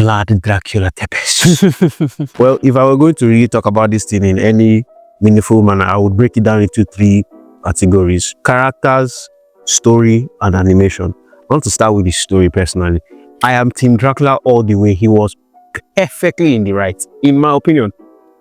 Vlad Dracula Tepes. Well, if I were going to really talk about this thing in any meaningful manner, I would break it down into 3 categories: characters, story, and animation. I want to start with the story personally. I am Team Dracula all the way. He was perfectly in the right, in my opinion,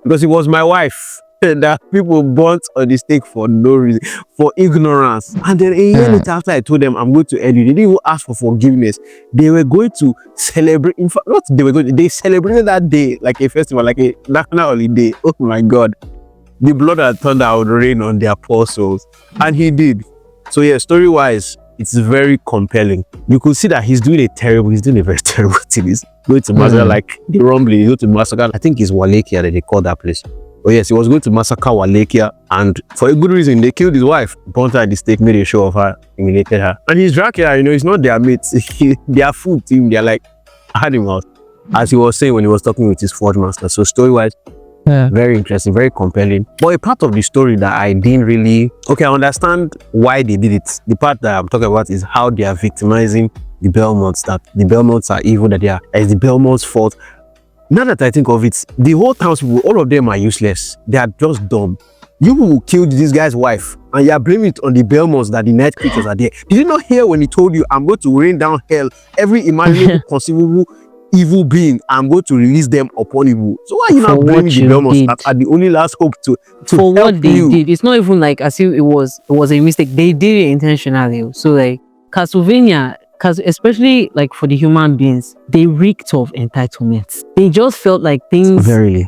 because it was my wife that people burnt on the stake for no reason, for ignorance. And then a year later, after I told them I'm going to end you, they didn't even ask for forgiveness. They were going to celebrate. In fact, not they were going. They celebrated that day like a festival, like a national holiday. Oh my God, the blood that thunder would rain on their poor souls, and he did. So yeah, story-wise, it's very compelling. You could see that he's doing a very terrible thing. He's going to massacre, like the rumbling, he's going to massacre. I think it's Wallachia that they call that place. Oh yes, he was going to massacre Wallachia, and for a good reason. They killed his wife, burnt her at the stake, made a show of her, humiliated her. And he's Dracula, you know, it's not their mates. Their food team, they're like, I had him out. As he was saying when he was talking with his Forge Master. So story-wise, very interesting, very compelling. But a part of the story that I didn't really... Okay, I understand why they did it. The part that I'm talking about is how they are victimizing the Belmonts, that the Belmonts are evil, that it's the Belmonts' fault. Now that I think of it, the whole townspeople, all of them are useless. They are just dumb. You who killed this guy's wife, and you are blaming it on the Belmonts that the night creatures are there. Did you not hear when he told you, I'm going to rain down hell, every imaginable, conceivable evil being, I'm going to release them upon evil? So why are you not blaming the Belmonts that are the only last hope to for help what they you? did? It's not even like as if it was a mistake. They did it intentionally. So like Castlevania, especially like for the human beings, they reeked of entitlement. They just felt like things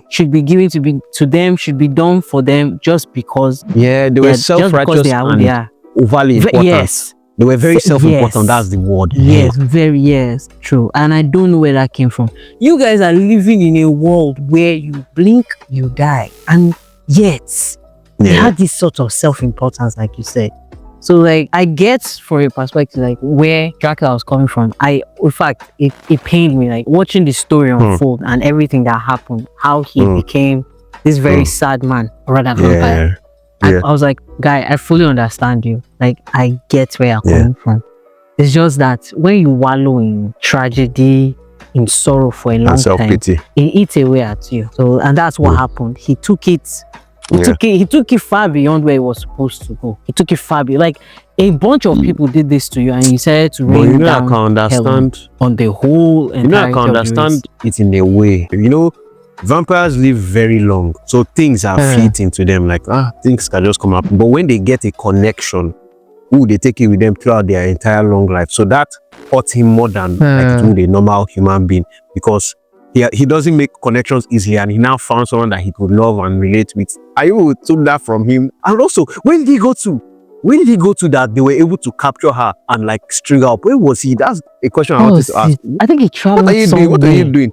should be given to them, should be done for them just because. Yeah, they were self-righteous and overly important. Yes. They were very self-important. That's the word. Yes, yes, true. And I don't know where that came from. You guys are living in a world where you blink, you die. And yet, they had this sort of self-importance, like you said. So, like, I get from a perspective, like, where Dracula was coming from. In fact, it pained me, like, watching the story unfold and everything that happened, how he became this very sad man, rather vampire. I was like, guy, I fully understand you. Like, I get where you're coming from. It's just that when you wallow in tragedy, in sorrow for a long time, it eats away at you. So, and that's what happened. He took it. He took it far beyond where it was supposed to go. He took it far beyond. Like, a bunch of people did this to you, and you decided to rain down hell on the whole entirety. You know, I can understand it in a way. You know, vampires live very long, so things are fleeting to them. Like, things can just come up. But when they get a connection, they take it with them throughout their entire long life. So that hurts him more than like it would a normal human being, because he doesn't make connections easily, and he now found someone that he could love and relate with. I even took that from him. And also, where did he go to that they were able to capture her and like string her up? Where was he? That's a question I wanted to ask. I think he traveled. What are you doing?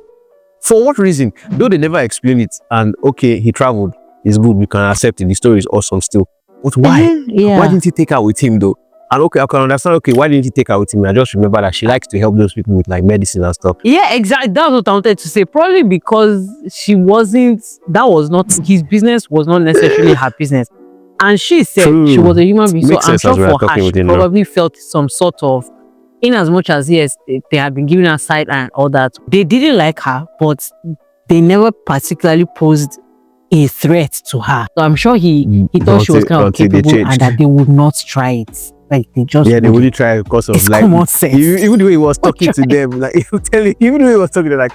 For what reason? Though they never explain it. And okay, he traveled. It's good. We can accept it. The story is awesome still. But why? Why didn't he take her with him though? And okay, I can understand. Okay, why didn't he take her with him? I just remember that she likes to help those people with like medicine and stuff. Yeah, exactly. That's what I wanted to say. Probably because his business was not necessarily her business. And she said she was a human being. So I'm sure for her, she probably felt some sort of, in as much as yes, they had been giving her side and all that. They didn't like her, but they never particularly posed a threat to her. So I'm sure he thought she was kind of capable and that they would not try it. Like they just they wouldn't try because of like common sense. Even the way he was talking to them, like even the way he was talking, they're like,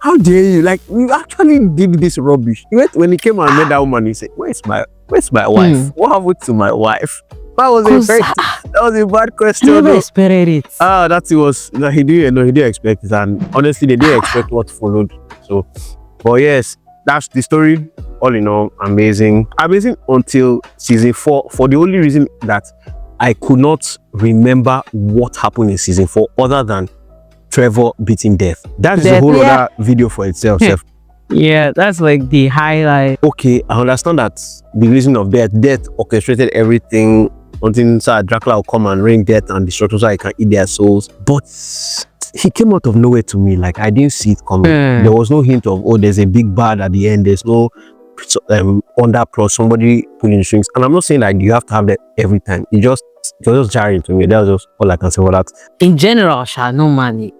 how dare you? Like, you actually did this rubbish. When he came and met that woman, he said, Where's my wife? What happened to my wife? That was a bad question. I never expected it. He didn't expect it, and honestly they didn't expect what followed. So, but yes, that's the story. All in all, amazing until season 4, for the only reason that I could not remember what happened in season 4 other than Trevor beating death. That is a whole other video for itself. Yeah, that's like the highlight. Okay, I understand that the reason of death orchestrated everything until Dracula will come and rain death and destruction so I can eat their souls. But he came out of nowhere to me. Like, I didn't see it coming. There was no hint of, there's a big bad at the end. There's no under plus somebody pulling strings. And I'm not saying like you have to have that every time. It was just jarring to me. That was just all I can say for that. In general, normally,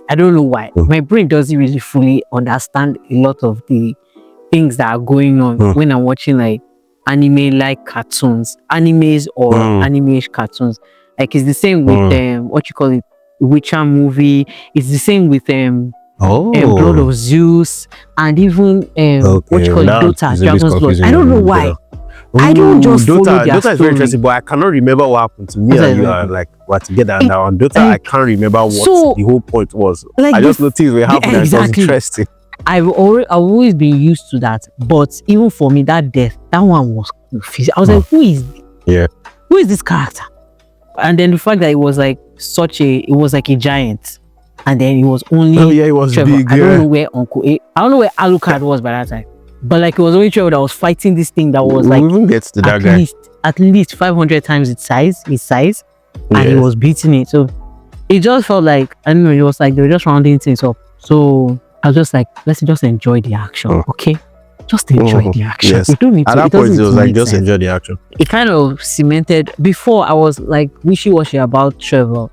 I don't know why. My brain doesn't really fully understand a lot of the things that are going on when I'm watching like anime like cartoons, animes or anime-ish cartoons. Like it's the same with what you call it, Witcher movie. It's the same with Blood of Zeus, and even what you call it, Dota, Dragon's Blood. I don't know why. I don't just follow their Dota story. is very interesting, but I cannot remember what happened to me and you are like we're together now. On Dota, I can't remember what the whole point was. Like I just noticed it happened and it was interesting. I've always been used to that, but even for me, that death, that one was confusing. I was like, who is this character? And then the fact that it was like it was like a giant, and then it was only it was Trevor. big. I don't know where I don't know where Alucard was by that time, but like it was only Trevor that was fighting this thing that was like at least 500 times its size, and he was beating it. So it just felt like, I don't know, it was like they were just rounding things up. So I was just like, let's just enjoy the action, okay? Just enjoy the action. Yes. We don't need to. At that point, it was like, just enjoy the action. It kind of cemented. Before, I was like wishy-washy about Trevor.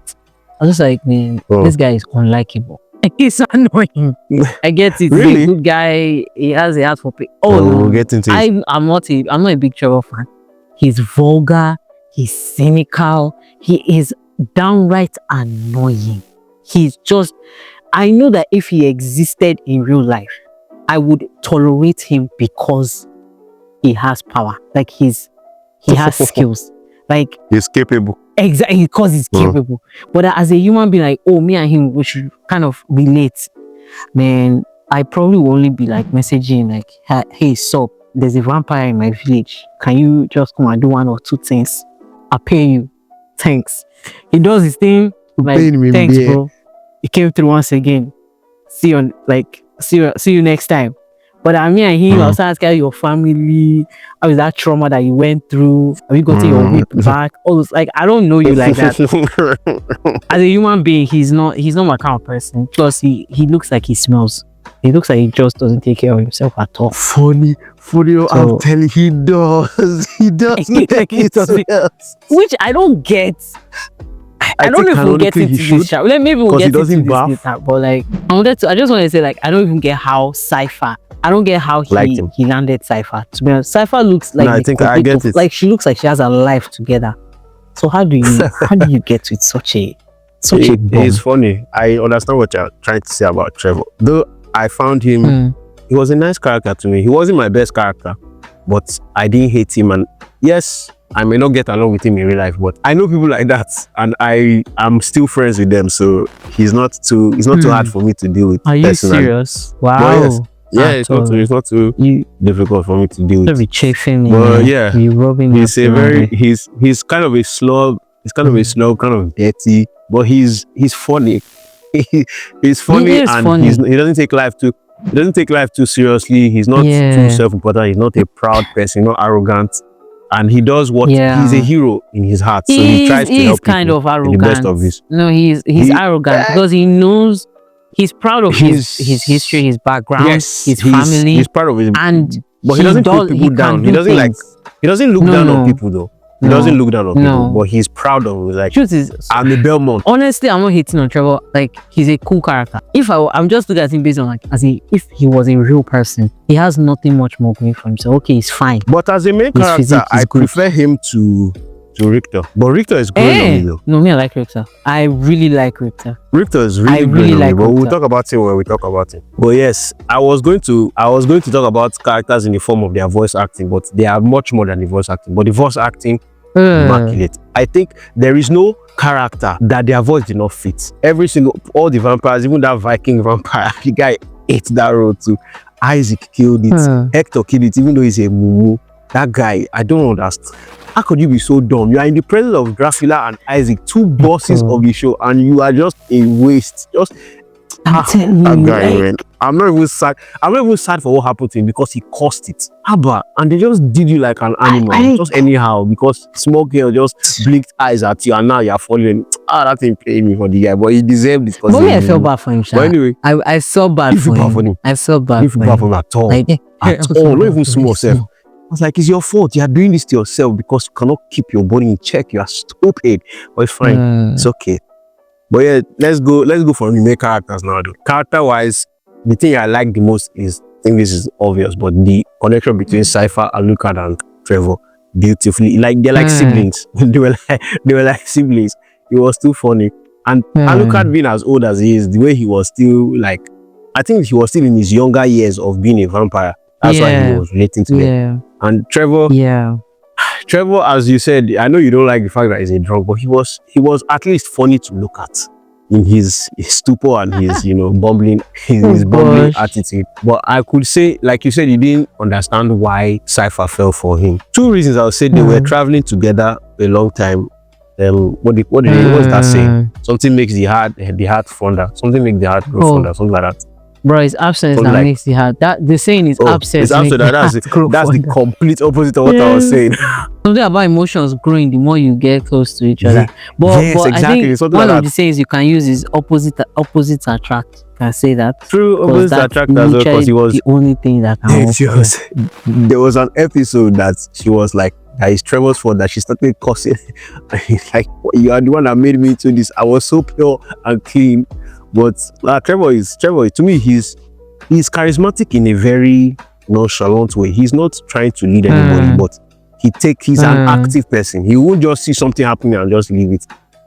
I was just like, man, this guy is unlikable. He's annoying. I get it. Really? He's a good guy. He has a heart for play. We'll get into it. I'm not a big Trevor fan. He's vulgar. He's cynical. He is downright annoying. He's just... I know that if he existed in real life, I would tolerate him because he has power. Like he has skills. Like he's capable. Exactly, because he's capable. But as a human being, like, me and him, we should kind of relate. Man, I probably will only be like messaging like, hey, sup, there's a vampire in my village. Can you just come and do one or two things? I'll pay you. Thanks. He does his thing. Like, thanks, bro. He came through once again. See you next time. But I mean, I was asking your family, how is that trauma that you went through? Have you gotten your whip back? All those, like, I don't know you like that. As a human being, he's not my kind of person. Plus, he looks like he smells. He looks like he just doesn't take care of himself at all. Funny. I'm telling you, he does. He does. Which I don't get. I don't know if we'll get into this chat. Maybe we'll get into this chat, but like I just want to say, like, I don't even get how Cypher. I don't get how he landed Cypher. To be honest, Cypher looks like I think I get it. Like she looks like she has a life together. So how do you get with such a bomb? It's funny. I understand what you're trying to say about Trevor. Though I found him, he was a nice character to me. He wasn't my best character, but I didn't hate him. And yes, I may not get along with him in real life, but I know people like that, and I am still friends with them. So he's not too hard for me to deal with. Are you serious? Wow. But yes, it's not too difficult for me to deal with. Be chafing me. But yeah, you rubbing. He's he's kind of a slob. He's kind of a slob, kind of dirty, but he's funny. He's funny, and he doesn't take life too seriously. He's not too self-important. He's not a proud person. Not arrogant. And he does what he's a hero in his heart, so he tries to help kind people of arrogant. In the best of his. No, he's arrogant because he knows he's proud of his history, his background, his family. He's proud of his, but he doesn't put people down. He doesn't look down on people though. He doesn't look down on people, but he's proud of it. Like, truth is, I'm a Belmont. Honestly, I'm not hating on Trevor. Like, he's a cool character. I'm just looking at him based on like, if he was a real person, he has nothing much more going for himself. Okay, he's fine. But as a main character, I prefer him to Richter. But Richter is growing on me though. No, me, I like Richter. I really like Richter. Richter is really growing on me, but we'll talk about it when we talk about it. But yes, I was going to talk about characters in the form of their voice acting, but they are much more than the voice acting. But the voice acting, immaculate. I think there is no character that their voice did not fit. All the vampires, even that Viking vampire, the guy ate that role too. Isaac killed it. Hector killed it, even though he's a mumu. That guy, I don't understand. How could you be so dumb? You are in the presence of Dracula and Isaac, two bosses of the show, and you are just a waste. I'm telling you, I'm not even sad. I'm not even sad for what happened to him because he caused it. And they just did you like an animal, just anyhow, because small girl just blinked eyes at you and now you're following. That thing paying me for the guy, but he deserved it. But I felt bad for him. But anyway, I felt bad for him. I felt bad for him at all. At all, not even small self. was like, it's your fault. You are doing this to yourself because you cannot keep your body in check. You are stupid. But it's fine. It's okay. But yeah, let's go for main characters now. Character-wise, the thing I like the most is, I think this is obvious, but the connection between Cypher, Alucard, and Trevor, beautifully, like they're like siblings. they were like siblings. It was too funny. And Alucard being as old as he is, the way he was still like, I think he was still in his younger years of being a vampire. That's why he was relating to them. And Trevor, Trevor, as you said, I know you don't like the fact that he's a drunk, but he was at least funny to look at in his stupor and his, bumbling, his bumbling attitude. But I could say, like you said, you didn't understand why Cypher fell for him. 2 reasons I would say: they were traveling together a long time. What's that saying? Something makes the heart fonder. Something makes the heart grow fonder. Something like that. Bro, it's absence that makes the heart. That the saying is absence. It's absence. That's the complete opposite of what I was saying. Something about emotions growing the more you get close to each other. But exactly. I think one of the sayings you can use is opposites attract. Can I say that? True, opposites attract as well, because he was the only thing that can there was an episode that she was like, that is Trevor's fault, that she started cursing. Like, you are the one that made me into this. I was so pure and clean. But Trevor to me, he's charismatic in a very nonchalant way. He's not trying to lead anybody, but he's an active person. He won't just see something happening and just leave it.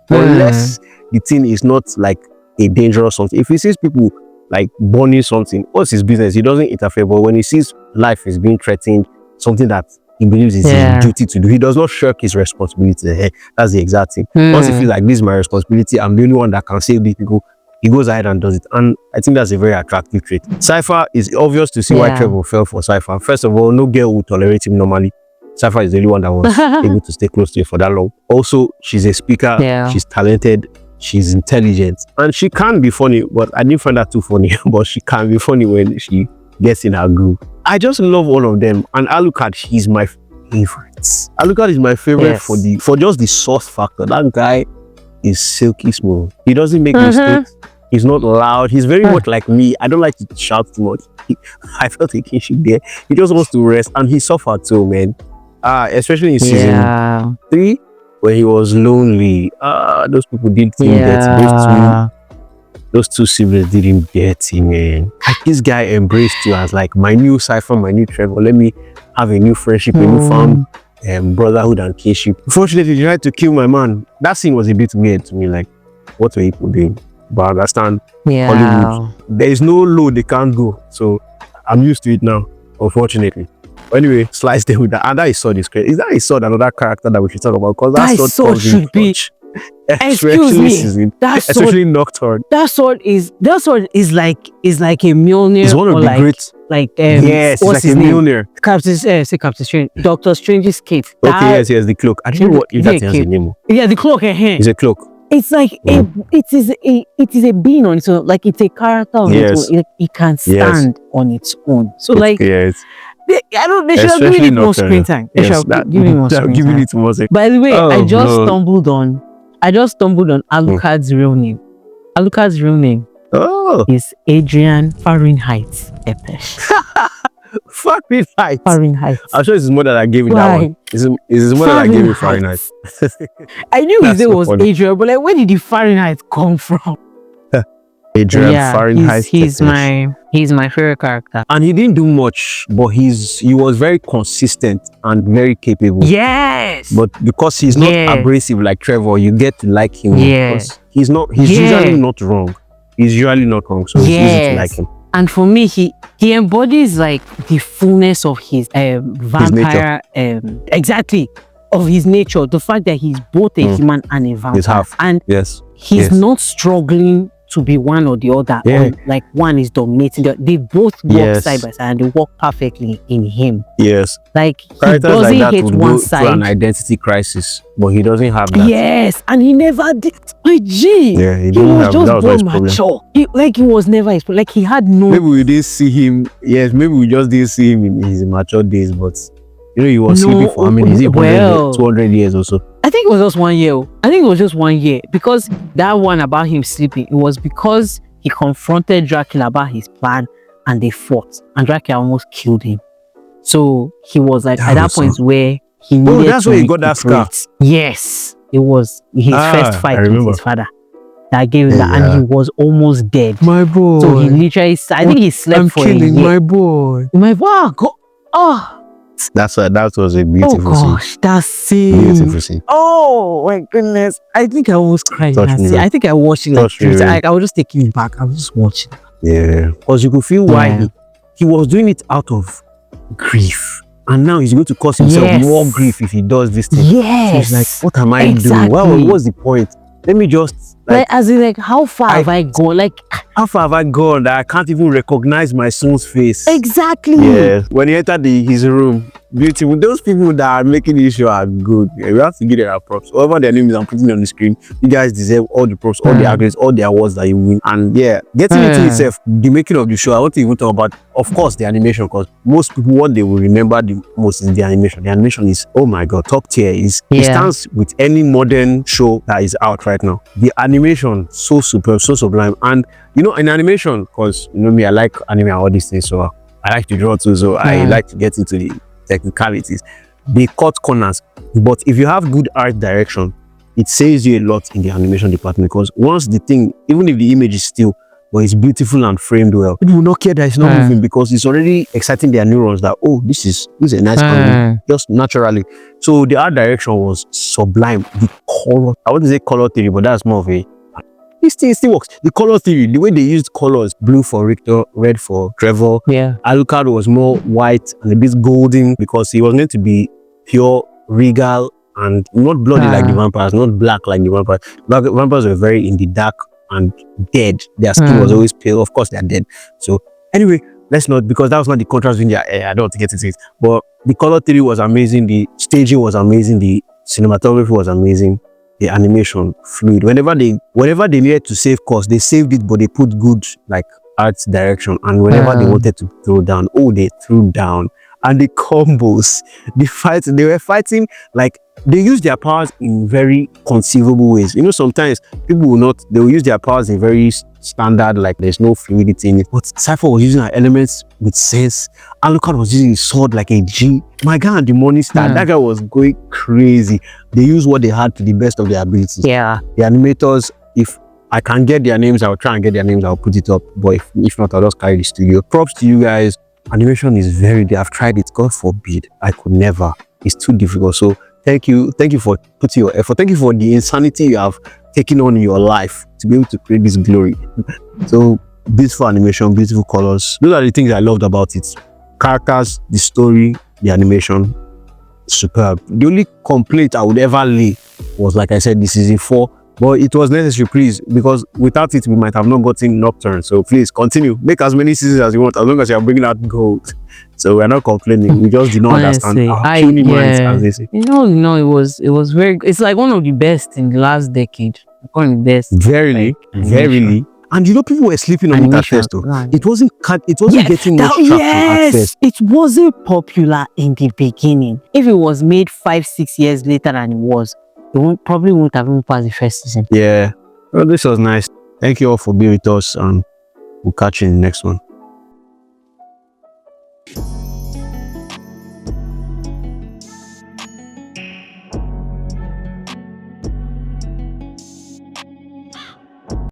Unless the thing is not like a dangerous something. If he sees people like burning something, what's his business? He doesn't interfere. But when he sees life is being threatened, something that he believes is his duty to do, he does not shirk his responsibility. That's the exact thing. Once he feels like, this is my responsibility, I'm the only one that can save these people, he goes ahead and does it. And I think that's a very attractive trait. Cypher, is obvious to see why Trevor fell for Cypher. First of all, no girl would tolerate him normally. Cypher is the only one that was able to stay close to him for that long. Also, she's a speaker, she's talented, she's intelligent, and she can be funny, but I didn't find that too funny. But she can be funny when she gets in her groove. I just love all of them. And Alucard, he's my favorite. Alucard is my favorite for just the sauce factor. That guy is silky smooth. He doesn't make mistakes. He's not loud. He's very much like me. I don't like to shout too much. I felt a kinship there. He just wants to rest, and he suffered too, man. Especially in season 3, where he was lonely. Those people did him dirty. Those two siblings did him dirty, man. Like, this guy embraced you as like my new Cypher, my new Trevor. Let me have a new friendship, a new found brotherhood and kinship. Unfortunately, they tried to kill my man. That scene was a bit weird to me. Like, what were people doing? But I understand Hollywood. There is no low they can't go. So I'm used to it now, unfortunately. But anyway, slice them with that. And that is Sword is great. Is that Sword another character that we should talk about? Because that Sword should be. Excuse me. Especially Nocturne. That sword is like a Mjolnir. It's one of the great. Yes, what's it's like a Mjolnir. Captain Strange. Doctor Strange's cape. Okay, yes, the cloak. I don't know if that has a name. Yeah, the cloak. It's a cloak. It's like it is a being on its own. Like, it's a character on its own. It can stand on its own. So like, they should have given it more screen time. They should have given it more screen time. By the way, I just stumbled on Alucard's real name. Alucard's real name is Adrian Fahrenheit Epesh. Fahrenheit. I'm sure it's his mother that gave me that one. It's his mother that gave me Fahrenheit. I knew his name was Adrian, but like, where did the Fahrenheit come from? Adrian Fahrenheit. He's my favorite character. And he didn't do much, but he was very consistent and very capable. Yes. But because he's not abrasive like Trevor, you get to like him. Yes. He's usually not wrong. He's usually not wrong, so it's easy to like him. And for me, he embodies like the fullness of his vampire, exactly, of his nature. The fact that he's both a human and a vampire. He's half. And he's not struggling to be one or the other. Or like one is dominating. They both work side by side, and they work perfectly in him. Yes. Like, he doesn't hate one side. Through an identity crisis, but he doesn't have that. Yes, and he never did. My G. Yeah, he was just born mature. He was never like, he had no. Maybe we didn't see him. Yes, maybe we just didn't see him in his mature days, but he was sleeping for how many? Is it 200 years or so? I think it was just 1 year. Because that one about him sleeping, it was because he confronted Dracula about his plan and they fought. And Dracula almost killed him. So he was like That at that was point where he Oh, needed that's to where he got that scar. recuperate. Yes, it was his first I fight with remember. his father that gave him Yeah, that, and he yeah. was almost dead. My boy. So he literally, I think he slept for a year. boy. My wow, oh That was a beautiful scene. gosh, that scene. Beautiful scene. Oh my goodness, I think I was crying. Touch That me, scene. man. I think I watched it like Touch me, 3 times. man. Like, I was just taking it back. I was just watching. Yeah. Because you could feel why Yeah. he was doing it out of grief. And now he's going to cause himself Yes. more grief if he does this thing. So Yes, he's like, what am I doing? exactly. What's the point? Let me just like as in, like, how far have I gone? Like, how far have I gone that I can't even recognize my son's face? exactly. Yeah. When he entered his room, beautiful. Those people that are making this show are good. Yeah, we have to give their props. Whatever their name is, I'm putting it on the screen. You guys deserve all the props, all the accolades, all the awards that you win. And yeah, getting into itself, the making of the show, I want to even talk about, of course, the animation, because most people, what they will remember the most is the animation. The animation is, oh my God, top tier. It stands with any modern show that is out right now. The animation, so superb, so sublime. And you know, in animation, because you know me, I like anime and all these things, so I like to draw too, so I like to get into the technicalities. They cut corners, but if you have good art direction, it saves you a lot in the animation department, because once the thing, even if the image is still, but it's beautiful and framed well, people will not care that it's not moving, because it's already exciting their neurons that, oh, this is a nice angle, just naturally. So the art direction was sublime. The color, I wouldn't say color theory, but that's more of a, it still works. The color theory, the way they used colors, blue for Richter, red for Trevor. Yeah. Alucard was more white and a bit golden, because he was meant to be pure, regal, and not bloody like the vampires, not black like the vampires. Vampires were very in the dark and dead. Their skin was always pale. Of course, they are dead. So anyway, let's not, because that was not the contrast in their I don't want to get into it. But the color theory was amazing. The staging was amazing. The cinematography was amazing. The animation fluid. Whenever they needed to save cost, they saved it, but they put good like art direction. And whenever they wanted to throw down, they threw down. And the combos, they were fighting, like they use their powers in very conceivable ways. You know, sometimes people they will use their powers in very standard, like there's no fluidity in it. But Cypher was using her elements with sense. Alucard was using his sword like a G. My guy and the Morning Star, that guy was going crazy. They used what they had to the best of their abilities. Yeah. The animators, if I can get their names, I'll try and get their names, I'll put it up. But if not, I'll just carry the studio. Props to you guys. Animation is very good. I've tried it. God forbid, I could never. It's too difficult. So thank you for putting your effort. Thank you for the insanity you have taken on in your life to be able to create this glory. So beautiful animation, beautiful colors. Those are the things I loved about it. Characters, the story, the animation, superb. The only complaint I would ever lay was, like I said, the season 4. But it was necessary, please, because without it, we might have not gotten Nocturne. So please continue. Make as many seasons as you want, as long as you are bringing out gold. So we're not complaining. We just did not understand how puny minds, as they say. You know, it was very. It's like one of the best in the last decade. One of the best. Verily. And you know, people were sleeping on it at first, though. It wasn't getting much traction at first. It wasn't popular in the beginning. If it was made 5-6 years later than it was, it probably won't have even passed the first season. Yeah. Well, this was nice. Thank you all for being with us, and we'll catch you in the next one.